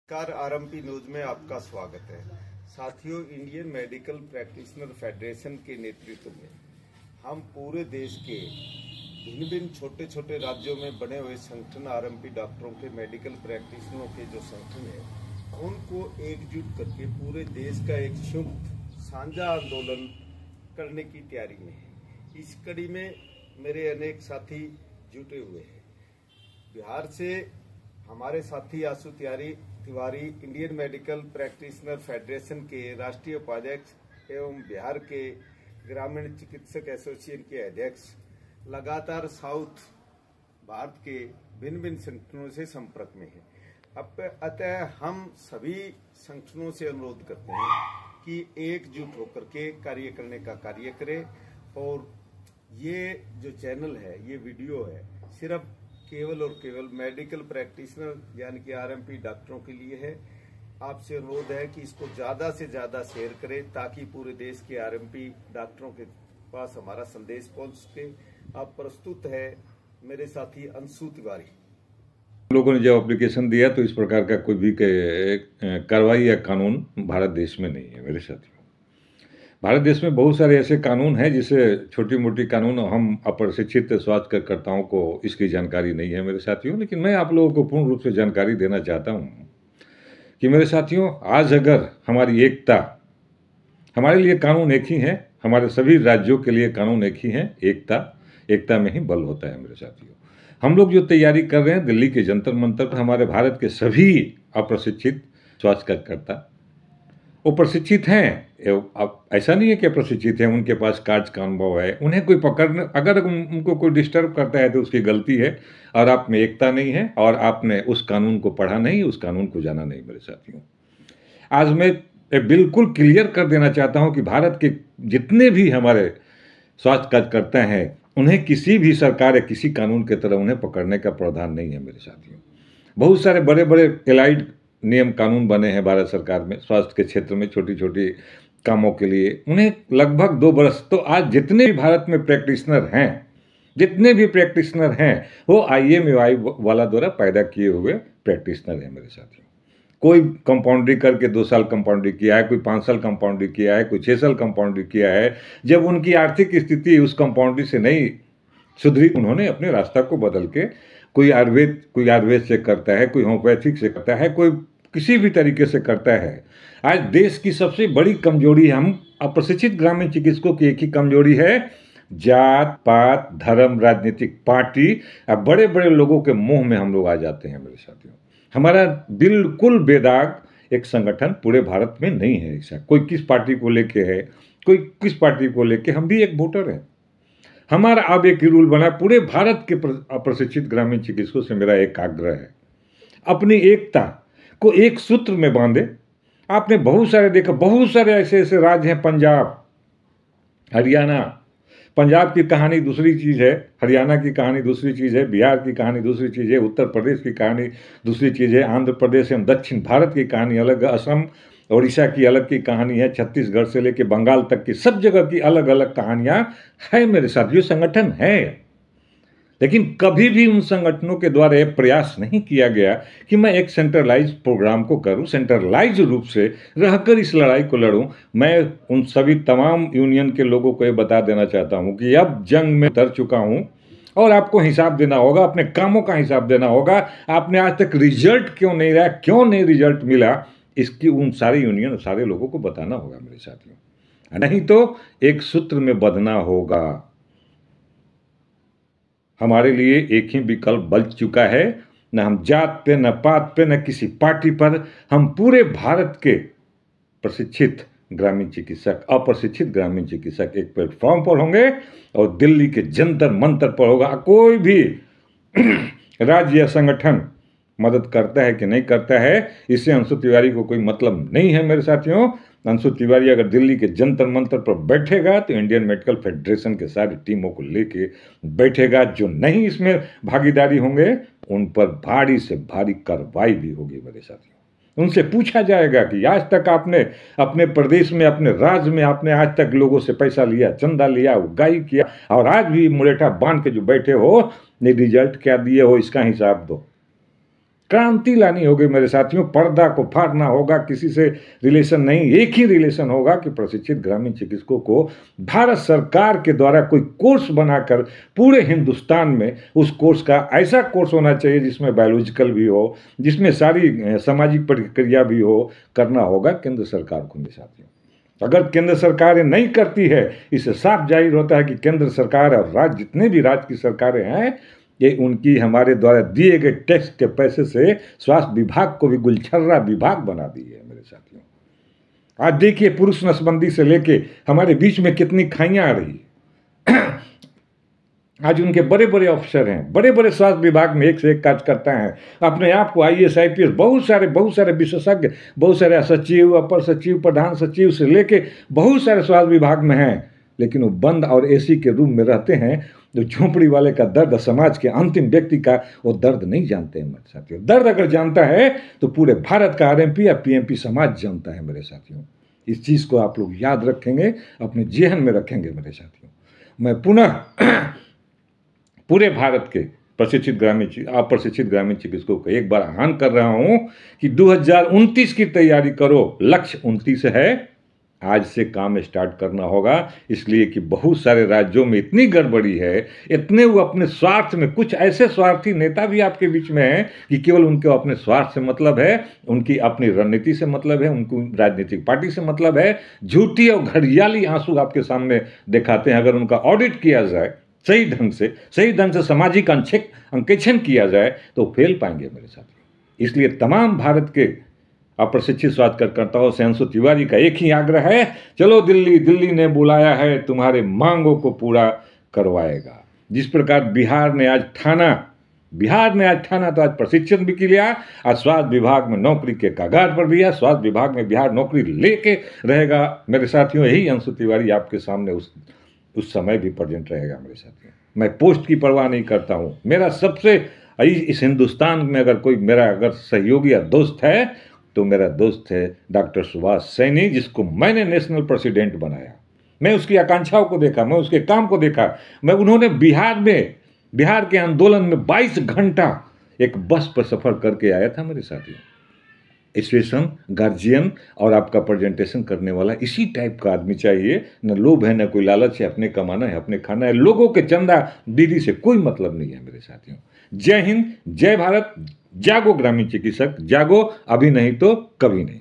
नमस्कार, RMP news में आपका स्वागत है। साथियों, इंडियन मेडिकल प्रैक्टिशनर फेडरेशन के नेतृत्व में हम पूरे देश के भिन्न भिन्न छोटे छोटे राज्यों में बने हुए संगठन आरएमपी डॉक्टरों के मेडिकल प्रैक्टिशनरों के जो संगठन है उनको एकजुट करके पूरे देश का एक संयुक्त साझा आंदोलन करने की तैयारी में है। इस कड़ी में मेरे अनेक साथी जुटे हुए हैं। बिहार से हमारे साथी Ashu Tiwari Indian medical practitioner federation के राष्ट्रीय उपाध्यक्ष एवं बिहार के ग्रामीण चिकित्सक एसोसिएशन के अध्यक्ष लगातार साउथ भारत के भिन्न भिन्न संगठनों से संपर्क में है। अतः हम सभी संगठनों से अनुरोध करते हैं कि एकजुट होकर के कार्य करने का कार्य करें। और ये जो चैनल है, ये वीडियो है, सिर्फ केवल और केवल मेडिकल प्रैक्टिशनर यानी कि आरएमपी डॉक्टरों के लिए है। आपसे अनुरोध है कि इसको ज्यादा से ज्यादा शेयर करें ताकि पूरे देश के आरएमपी डॉक्टरों के पास हमारा संदेश पहुंच सके। अब प्रस्तुत है मेरे साथी अंशु तिवारी। लोगों ने जब एप्लीकेशन दिया तो इस प्रकार का कोई भी कार्रवाई या कानून भारत देश में नहीं है। मेरे साथियों, भारत देश में बहुत सारे ऐसे कानून हैं जिसे छोटी मोटी कानून हम अप्रशिक्षित स्वास्थ्य कार्यकर्ताओं को इसकी जानकारी नहीं है मेरे साथियों। लेकिन मैं आप लोगों को पूर्ण रूप से जानकारी देना चाहता हूँ कि मेरे साथियों, आज अगर हमारी एकता, हमारे लिए कानून एक ही है, हमारे सभी राज्यों के लिए कानून एक ही है। एकता में ही बल होता है मेरे साथियों। हम लोग जो तैयारी कर रहे हैं दिल्ली के जंतर मंतर पर, हमारे भारत के सभी अप्रशिक्षित स्वास्थ्य कार्यकर्ता वो प्रशिक्षित हैं। अब ऐसा नहीं है कि प्रशिक्षित हैं, उनके पास कार्य का अनुभव है। उन्हें कोई पकड़ने, अगर उनको कोई डिस्टर्ब करता है तो उसकी गलती है और आप में एकता नहीं है और आपने उस कानून को पढ़ा नहीं, उस कानून को जाना नहीं। मेरे साथियों, आज मैं बिल्कुल क्लियर कर देना चाहता हूं कि भारत के जितने भी हमारे स्वास्थ्य कार्यकर्ता हैं उन्हें किसी भी सरकार या किसी कानून के तरह उन्हें पकड़ने का प्रावधान नहीं है। मेरे साथियों, बहुत सारे बड़े बड़े एलाइड नियम कानून बने हैं भारत सरकार में स्वास्थ्य के क्षेत्र में, छोटी छोटी कामों के लिए। उन्हें लगभग 2 वर्ष, तो आज जितने भी भारत में प्रैक्टिशनर हैं, जितने भी प्रैक्टिशनर हैं वो IMAI वाला द्वारा पैदा किए हुए प्रैक्टिशनर हैं। मेरे साथियों, कोई कंपाउंडरी करके 2 साल कंपाउंडरी किया है, कोई 5 साल कंपाउंडरी किया है, कोई 6 साल कंपाउंडरी किया है। जब उनकी आर्थिक स्थिति उस कंपाउंडरी से नहीं सुधरी, उन्होंने अपने रास्ता को बदल के कोई आयुर्वेद से करता है, कोई होम्योपैथिक से करता है, कोई किसी भी तरीके से करता है। आज देश की सबसे बड़ी कमजोरी, हम अप्रशिक्षित ग्रामीण चिकित्सकों की एक ही कमजोरी है, जात पात धर्म राजनीतिक पार्टी। अब बड़े बड़े लोगों के मुंह में हम लोग आ जाते हैं। मेरे साथियों, हमारा बिल्कुल बेदाग एक संगठन पूरे भारत में नहीं है। ऐसा कोई किस पार्टी को लेके है, कोई किस पार्टी को लेके, हम भी एक वोटर हैं। हमारा अब एक ही रूल बना, पूरे भारत के अप्रशिक्षित ग्रामीण चिकित्सकों से मेरा एक आग्रह है, अपनी एकता को एक सूत्र में बांधे। आपने बहुत सारे देखा, बहुत सारे ऐसे ऐसे राज्य हैं, पंजाब, हरियाणा। पंजाब की कहानी दूसरी चीज़ है, हरियाणा की कहानी दूसरी चीज़ है, बिहार की कहानी दूसरी चीज़ है, उत्तर प्रदेश की कहानी दूसरी चीज़ है, आंध्र प्रदेश एवं दक्षिण भारत की कहानी अलग, असम उड़ीसा की अलग की कहानी है, छत्तीसगढ़ से लेकर बंगाल तक की सब जगह की अलग अलग कहानियां है। मेरे साथियों, संगठन है, लेकिन कभी भी उन संगठनों के द्वारा यह प्रयास नहीं किया गया कि मैं एक सेंट्रलाइज प्रोग्राम को करूं, सेंट्रलाइज रूप से रहकर इस लड़ाई को लड़ूं। मैं उन सभी तमाम यूनियन के लोगों को यह बता देना चाहता हूं कि अब जंग में उतर चुका हूं और आपको हिसाब देना होगा, अपने कामों का हिसाब देना होगा। आपने आज तक रिजल्ट क्यों नहीं रहा, क्यों नहीं रिजल्ट मिला, इसकी उन सारे यूनियन, सारे लोगों को बताना होगा मेरे साथियों। नहीं तो एक सूत्र में बंधना होगा। हमारे लिए एक ही विकल्प बच चुका है, न हम जात पे, न पात पे, न किसी पार्टी पर। हम पूरे भारत के प्रशिक्षित ग्रामीण चिकित्सक, अप्रशिक्षित ग्रामीण चिकित्सक एक प्लेटफॉर्म पर होंगे और दिल्ली के जंतर मंतर पर होगा। कोई भी राज्य या संगठन मदद करता है कि नहीं करता है, इससे अंशु तिवारी को कोई मतलब नहीं है। मेरे साथियों, अंशु तिवारी अगर दिल्ली के जंतर मंतर पर बैठेगा तो इंडियन मेडिकल फेडरेशन के सारी टीमों को लेके बैठेगा। जो नहीं इसमें भागीदारी होंगे उन पर भारी से भारी कार्रवाई भी होगी। मेरे साथियों, उनसे पूछा जाएगा कि आज तक आपने अपने प्रदेश में, अपने राज्य में आपने आज तक लोगों से पैसा लिया, चंदा लिया, उगाई किया, और आज भी मुरेठा बांध के जो बैठे हो, ने रिजल्ट क्या दिए हो, इसका हिसाब दो। क्रांति लानी होगी मेरे साथियों। पर्दा को फाड़ना होगा, किसी से रिलेशन नहीं, एक ही रिलेशन होगा कि प्रशिक्षित ग्रामीण चिकित्सकों को भारत सरकार के द्वारा कोई कोर्स बनाकर पूरे हिंदुस्तान में उस कोर्स का ऐसा कोर्स होना चाहिए जिसमें बायोलॉजिकल भी हो, जिसमें सारी सामाजिक प्रक्रिया भी हो, करना होगा केंद्र सरकार को मेरे साथियों। अगर केंद्र सरकारें नहीं करती है, इससे साफ जाहिर होता है कि केंद्र सरकार और राज्य, जितने भी राज्य की सरकारें हैं, ये उनकी हमारे द्वारा दिए गए टैक्स के पैसे से स्वास्थ्य विभाग को भी गुलछर्रा विभाग बना दी है मेरे साथियों। आज देखिए पुरुष नसबंदी से लेके हमारे बीच में कितनी खाइयां आ रही है। आज उनके बड़े बड़े अफसर हैं, बड़े बड़े स्वास्थ्य विभाग में एक से एक कार्य करता है, अपने आप को IAS IPS बहुत सारे विशेषज्ञ, बहुत सारे सचिव, अपर सचिव, प्रधान सचिव से लेके बहुत सारे स्वास्थ्य विभाग में हैं, लेकिन वो बंद और AC के रूम में रहते हैं। जो झोंपड़ी वाले का दर्द, समाज के अंतिम व्यक्ति का, वो दर्द नहीं जानते हैं मेरे साथियों। दर्द अगर जानता है तो पूरे भारत का RMP या PMP समाज जानता है मेरे साथियों। इस चीज़ को आप लोग याद रखेंगे, अपने जेहन में रखेंगे मेरे साथियों। मैं पुनः पूरे भारत के अप्रशिक्षित ग्रामीण चिकित्सकों को एक बार आह्वान कर रहा हूं कि 2029 की तैयारी करो। लक्ष्य 29 है, आज से काम स्टार्ट करना होगा, इसलिए कि बहुत सारे राज्यों में इतनी गड़बड़ी है, इतने वो अपने स्वार्थ में, कुछ ऐसे स्वार्थी नेता भी आपके बीच में हैं कि केवल उनके अपने स्वार्थ से मतलब है, उनकी अपनी रणनीति से मतलब है, उनको राजनीतिक पार्टी से मतलब है। झूठी और घड़ियाली आंसू आपके सामने दिखाते हैं। अगर उनका ऑडिट किया जाए सही ढंग से सामाजिक अंकेक्षण किया जाए तो फेल पाएंगे मेरे साथियों। इसलिए तमाम भारत के अप्रशिक्षित स्वास्थ्य कार्यकर्ताओं से अंशु तिवारी का एक ही आग्रह है, चलो दिल्ली ने बुलाया है, तुम्हारे मांगों को पूरा करवाएगा। जिस प्रकार बिहार ने आज ठाना तो आज प्रशिक्षण भी किया, आज स्वास्थ्य विभाग में नौकरी के कगार पर भी है, स्वास्थ्य विभाग में बिहार नौकरी लेके रहेगा मेरे साथियों। यही अंशु तिवारी आपके सामने उस समय भी प्रेजेंट रहेगा मेरे साथियों। मैं पोस्ट की परवाह नहीं करता हूँ। मेरा सबसे इस हिंदुस्तान में अगर कोई मेरा अगर सहयोगी या दोस्त है तो मेरा दोस्त है डॉक्टर सुभाष सैनी, जिसको मैंने नेशनल प्रेसिडेंट बनाया। मैं उसकी आकांक्षाओं को देखा, मैं उसके काम को देखा। उन्होंने बिहार के आंदोलन में 22 घंटा एक बस पर सफर करके आया था मेरे साथियों। स्टेशन, गार्जियन और आपका प्रेजेंटेशन करने वाला इसी टाइप का आदमी चाहिए। न लोभ है, न कोई लालच है, अपने कमाना है, अपने खाना है। लोगों के चंदा दीदी से कोई मतलब नहीं है मेरे साथियों। जय हिंद, जय भारत। जागो ग्रामीण चिकित्सक, जागो, अभी नहीं तो कभी नहीं।